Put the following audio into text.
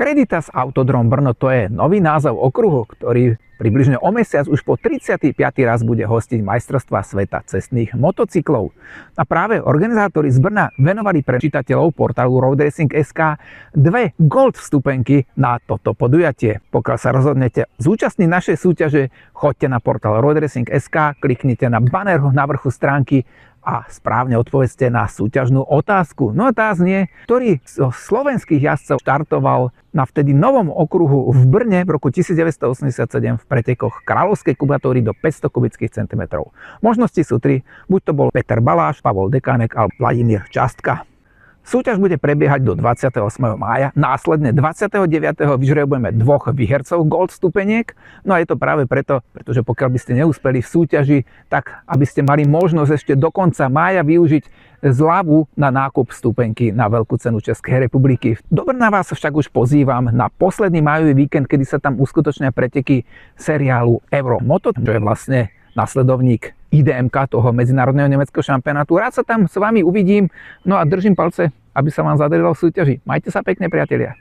Creditas Autodrom Brno, to je nový názov okruhu, ktorý približne o mesiac už po 35. raz bude hostiť majstrovstvá sveta cestných motocyklov. A práve organizátori z Brna venovali pre čitateľov portálu RoadRacing.sk 2 gold vstupenky na toto podujatie. Pokiaľ sa rozhodnete zúčastniť našej súťaže, choďte na portál RoadRacing.sk, kliknite na banner na vrchu stránky a správne odpovedzte na súťažnú otázku. No a tá znie, ktorý zo slovenských jazdcov štartoval na vtedy novom okruhu v Brne v roku 1987 v pretekoch kráľovskej kubatúry do 500 kubických centimetrov. Možnosti sú 3, buď to bol Peter Baláš, Pavol Dekánek alebo Vladimír Častka. Súťaž bude prebiehať do 28. mája, následne 29. vyžrebujeme 2 výhercov gold stupeniek. No a je to práve preto, pretože pokiaľ by ste neúspeli v súťaži, tak aby ste mali možnosť ešte do konca mája využiť zľavu na nákup stupenky na Veľkú cenu Českej republiky. Do Brna vás však už pozývam na posledný májový víkend, kedy sa tam uskutočnia preteky seriálu Euromoto, čo je vlastne nasledovník IDMK, toho medzinárodného nemeckého šampionátu. Rád sa tam s vami uvidím, no a držím palce, aby sa vám zadarilo v súťaži. Majte sa pekne, priatelia.